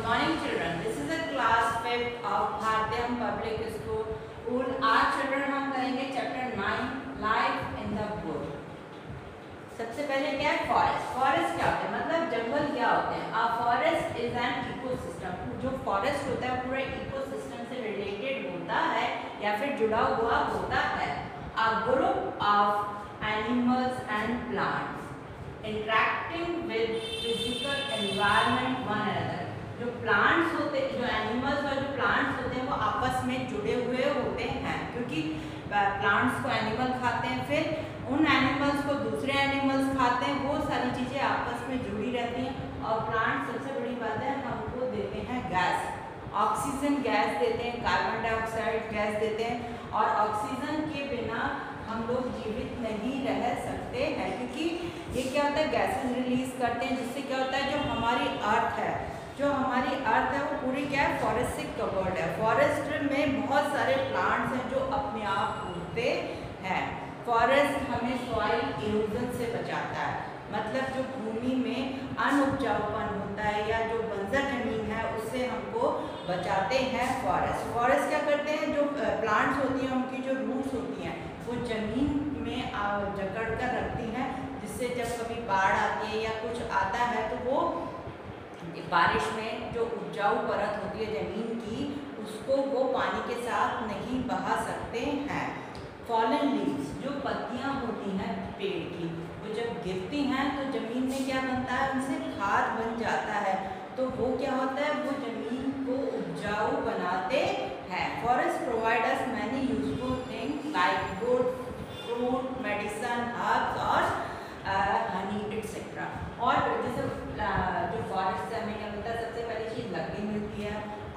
morning, children. This is a class 5th of Bhartiyam Public School. आज children हम करेंगे chapter 9 Life in the Wood. सबसे पहले क्या है फॉरेस्ट. फॉरेस्ट क्या होता है, मतलब जंगल क्या होते हैं. A forest is an ecosystem. जो फॉरेस्ट होता है पूरे इकोसिस्टम से रिलेटेड होता है या फिर जुड़ा हुआ होता है. A group of animals and plants interacting with physical environment one another. जो प्लांट्स होते हैं, जो एनिमल्स और जो प्लांट्स होते हैं वो आपस में जुड़े हुए होते हैं, क्योंकि प्लांट्स को एनिमल खाते हैं, फिर उन एनिमल्स को दूसरे एनिमल्स खाते हैं. वो सारी चीज़ें आपस में जुड़ी रहती हैं. और प्लांट सबसे बड़ी बात है हमको देते हैं गैस, ऑक्सीजन गैस देते हैं, कार्बन डाइऑक्साइड गैस देते हैं. और ऑक्सीजन के बिना हम लोग जीवित नहीं रह सकते हैं, क्योंकि ये क्या होता है गैसेस रिलीज करते हैं, जिससे क्या होता है जो हमारी अर्थ है, जो हमारी अर्थ है वो पूरी क्या है फॉरेस्ट से कवर्ड है. फॉरेस्ट में बहुत सारे प्लांट्स हैं जो अपने आप उगते हैं. फॉरेस्ट हमें सॉइल इरोजन से बचाता है, मतलब जो भूमि में अनउपजाऊपन होता है या जो बंजर जमीन है उससे हमको बचाते हैं फॉरेस्ट. फॉरेस्ट क्या करते हैं, जो प्लांट्स होती हैं उनकी जो रूट्स होती हैं वो जमीन में जकड़ कर रखती हैं, जिससे जब कभी बाढ़ आती है या कुछ आता है तो वो बारिश में जो उपजाऊ परत होती है जमीन की उसको वो पानी के साथ नहीं बहा सकते हैं. फॉलन लीव्स, जो पत्तियां होती हैं पेड़ की, वो जब गिरती हैं तो जमीन में क्या बनता है, उनसे खाद बन जाता है. तो वो क्या होता है, वो जमीन को उपजाऊ बनाते हैं. Forest provide us many useful things like would, fruit, medicine, herbs और हनी एटसेट्रा. और जैसे जो फॉरेस्ट से हमें क्या मिलता है, सबसे पहली चीज़ लकड़ी मिलती है,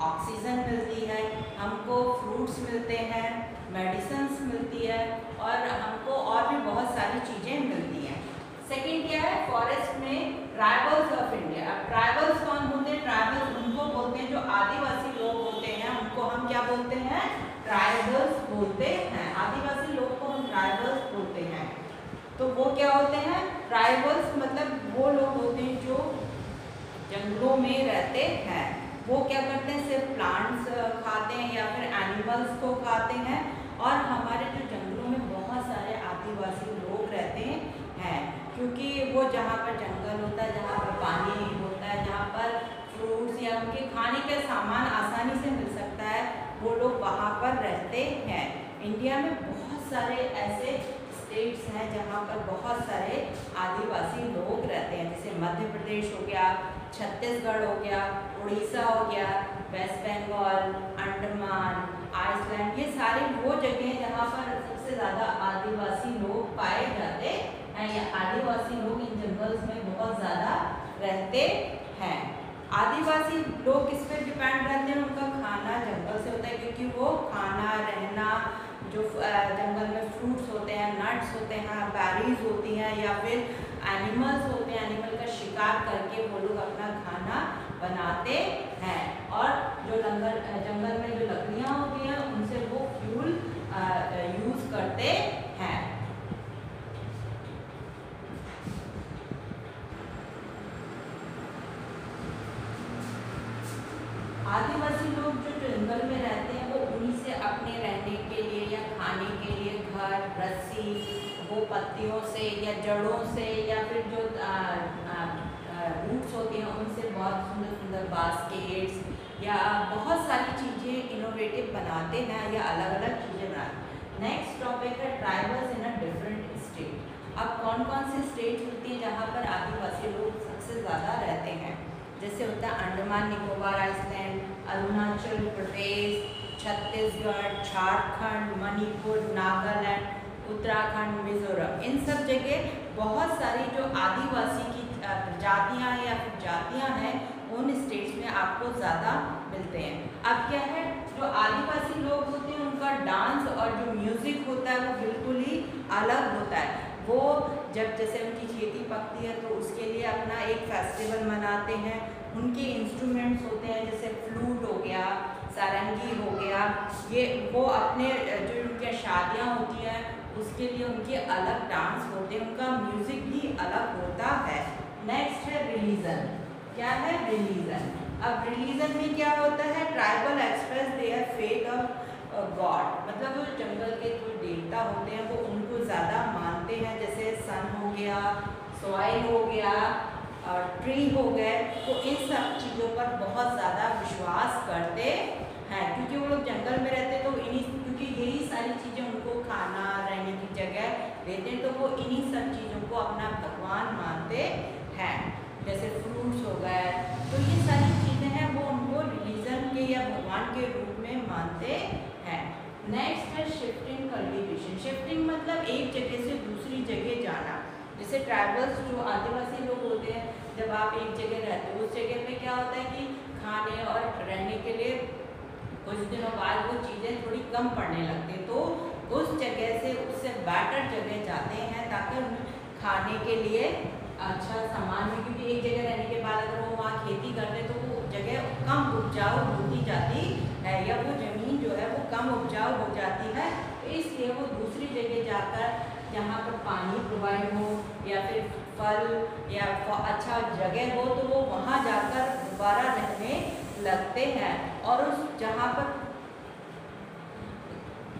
ऑक्सीजन मिलती है, हमको फ्रूट्स मिलते हैं, मेडिसिन्स मिलती है और हमको और भी बहुत सारी चीज़ें मिलती हैं. सेकंड क्या है, फॉरेस्ट में ट्राइबल्स ऑफ इंडिया. अब ट्राइबल्स कौन होते हैं, ट्राइबल्स उनको बोलते हैं जो आदिवासी लोग होते हैं, उनको हम क्या बोलते हैं, ट्राइबल्स बोलते हैं. आदिवासी लोग को हम ट्राइबल्स बोलते हैं. तो वो क्या होते हैं, ट्राइबल्स मतलब वो लोग होते हैं जो जंगलों में रहते हैं. वो क्या करते हैं, सिर्फ प्लांट्स खाते हैं या फिर एनिमल्स को खाते हैं. और हमारे जो जंगलों में बहुत सारे आदिवासी लोग रहते हैं, क्योंकि वो जहाँ पर जंगल होता है, जहाँ पर पानी होता है, जहाँ पर फ्रूट्स या उनके खाने का सामान आसानी से मिल सकता है, वो लोग वहाँ पर रहते हैं. इंडिया में बहुत सारे ऐसे स्टेट्स हैं जहाँ पर बहुत सारे आदिवासी लोग रहते हैं, जैसे मध्य प्रदेश हो गया, छत्तीसगढ़ हो गया, उड़ीसा हो गया, वेस्ट बंगाल, अंडमान, आइसलैंड. ये सारे वो जगह हैं जहाँ पर सबसे ज़्यादा आदिवासी लोग पाए जाते हैं. या आदिवासी लोग इन जंगल्स में बहुत ज़्यादा रहते हैं. आदिवासी लोग किस पे डिपेंड रहते हैं, उनका खाना जंगल से होता है, क्योंकि वो खाना रहना जो जंगल में फ्रूट्स होते हैं, नट्स होते हैं, बेरीज होती हैं या फिर एनिमल्स होते हैं, एनिमल का शिकार करके वो लोग अपना खाना बनाते हैं. और जो जंगल में जो लकड़ियाँ होती हैं उनसे वो फ्यूल यूज़ करते हैं. आदिवासी लोग जो जंगल में रहते हैं वो उन्हीं से अपने रहने के लिए या खाने के लिए घर, रस्सी, वो पत्तियों से या जड़ों से या फिर जो रूट्स होती हैं उनसे बहुत सुंदर सुंदर बास्केट्स या बहुत सारी चीज़ें इनोवेटिव बनाते हैं या अलग अलग चीज़ें बनाते हैं. नेक्स्ट टॉपिक है tribals in a different state. अब कौन कौन से स्टेट्स होती हैं जहाँ पर आदिवासी लोग सबसे ज़्यादा रहते हैं, जैसे होता है अंडमान निकोबार आइसलैंड, अरुणाचल प्रदेश, छत्तीसगढ़, झारखंड, मणिपुर, नागालैंड, उत्तराखंड, मिजोरम. इन सब जगह बहुत सारी जो आदिवासी की प्रजातियाँ या फिर जातियाँ हैं उन स्टेट्स में आपको ज़्यादा मिलते हैं. अब क्या है, जो आदिवासी लोग होते हैं उनका डांस और जो म्यूज़िक होता है वो बिल्कुल ही अलग होता है. वो जब जैसे उनकी खेती पकती है तो उसके लिए अपना एक फेस्टिवल मनाते हैं. उनके इंस्ट्रूमेंट्स होते हैं जैसे फ्लूट हो गया, सारंगी हो गया, ये वो अपने जो उनकी शादियाँ होती हैं उसके लिए उनके अलग डांस होते हैं, उनका म्यूज़िक भी अलग होता है. नेक्स्ट है रिलीजन. क्या है रिलीजन, अब रिलीजन में क्या होता है, tribal express their faith of God, मतलब वो जंगल के जो देवता होते हैं वो उनको ज़्यादा मानते हैं, जैसे सन हो गया, सॉइल हो गया और ट्री हो गए, तो इन सब चीज़ों पर बहुत ज़्यादा विश्वास करते हैं, क्योंकि वो लोग जंगल में रहते तो इन्हीं, क्योंकि यही सारी चीज़ें उनको खाना रहने की जगह देते हैं, तो वो इन्हीं सब चीज़ों को अपना भगवान मानते हैं, जैसे फ्रूट्स हो गए, तो ये सारी चीज़ें हैं वो उनको रिलीजन के या भगवान के रूप में मानते हैं। नेक्स्ट है शिफ्टिंग कल्टीवेशन। शिफ्टिंग मतलब एक जगह से दूसरी जगह जाना, जैसे ट्राइबल्स जो आदिवासी लोग होते हैं, जब आप एक जगह रहते हो उस जगह पे क्या होता है कि खाने और रहने के लिए कुछ दिनों बाद वो चीज़ें थोड़ी कम पड़ने लगती हैं, तो उस जगह से उससे बेटर जगह जाते हैं ताकि खाने के लिए अच्छा सामान में, क्योंकि एक जगह रहने के बाद अगर वो वहाँ खेती करते तो वो जगह कम उपजाऊ होती जाती है या वो ज़मीन जो है वो कम उपजाऊ हो जाती है, इसलिए वो दूसरी जगह जाकर जहाँ पर पानी प्रोवाइड हो या फिर फल या अच्छा जगह हो तो वो वहाँ जाकर दोबारा रहने लगते हैं, और उस जहाँ पर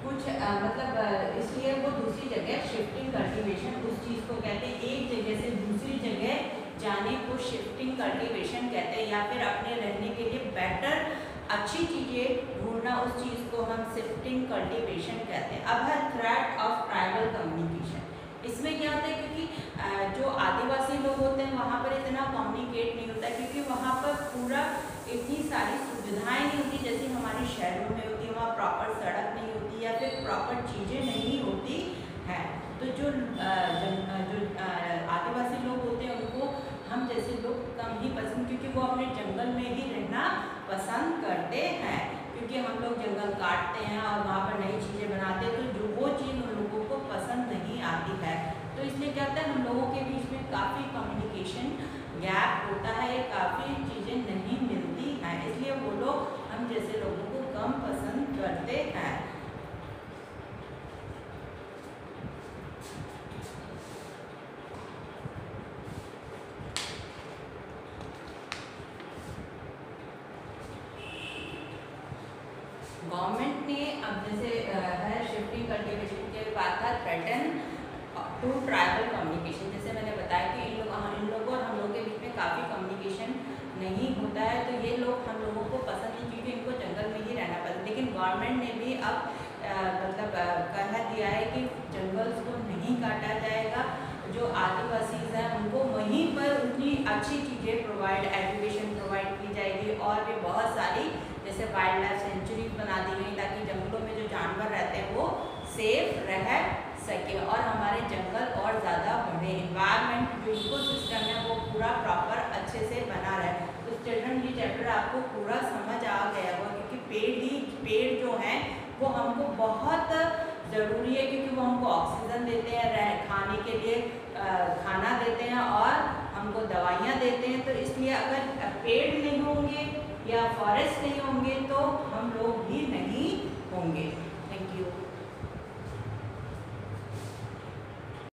कुछ मतलब इसलिए वो दूसरी जगह शिफ्टिंग कल्टीवेशन उस चीज़ को कहते हैं, एक जगह से दूसरी जगह जाने को शिफ्टिंग कल्टीवेशन कहते हैं, या फिर अपने रहने के लिए बेटर अच्छी चीज़ें ढूंढना, उस चीज़ को हम शिफ्टिंग कल्टीवेशन कहते हैं। अब है थ्रेट ऑफ ट्राइबल कम्युनिकेशन। इसमें क्या होता है, क्योंकि जो आदिवासी लोग होते हैं वहाँ पर इतना कम्युनिकेट नहीं होता, क्योंकि वहाँ पर पूरा इतनी सारी सुविधाएं नहीं होती जैसे हमारे शहरों में होती है, वहाँ प्रॉपर सड़क नहीं होती या फिर प्रॉपर चीज़ें नहीं होती हैं, तो जो आदिवासी लोग होते हैं उनको हम जैसे लोग कम ही पसंद, क्योंकि वो अपने जंगल में ही रहना पसंद करते हैं, क्योंकि हम लोग जंगल काटते हैं और वहाँ पर नई चीज़ें बनाते हैं, तो जो वो चीज़ उन लोगों को पसंद नहीं आती है, तो इसलिए क्या होता है हम लोगों के बीच में काफ़ी कम्युनिकेशन गैप होता है या काफ़ी चीज़ें नहीं मिलती हैं, इसलिए वो लोग हम जैसे लोगों को कम पसंद करते हैं। गवर्नमेंट ने अब जैसे है शिफ्टिंग कल्टीवेशन के बाद था थ्रेटन टू ट्राइबल कम्युनिकेशन, जैसे मैंने बताया कि इन लोगों और हम लोगों के बीच में काफ़ी कम्युनिकेशन नहीं होता है, तो ये लोग हम लोगों को पसंद नहीं, क्योंकि इनको जंगल में ही रहना पसंद, लेकिन गवर्नमेंट ने भी अब मतलब कह दिया है कि जंगल्स को नहीं काटा जाएगा, जो आदिवासीज हैं उनको वहीं पर उतनी अच्छी चीज़ें प्रोवाइड, एजुकेशन प्रोवाइड की जाएगी, और भी बहुत सारी जैसे वाइल्ड लाइफ सेंचुरी बना दी गई ताकि जंगलों में जो जानवर रहते हैं वो सेफ रह सके और हमारे जंगल और ज़्यादा बढ़े, इन्वायरमेंट जो इकोसिस्टम है वो पूरा प्रॉपर अच्छे से बना रहे। तो चिल्ड्रन ये चैप्टर आपको पूरा समझ आ गया होगा, क्योंकि पेड़ जो हैं वो हमको बहुत ज़रूरी है, क्योंकि वो हमको ऑक्सीजन देते हैं, खाने के लिए खाना देते हैं और हमको दवाइयाँ देते हैं, तो इसलिए अगर पेड़ नहीं होंगे या फॉरेस्ट नहीं होंगे तो हम लोग भी नहीं होंगे। Thank you.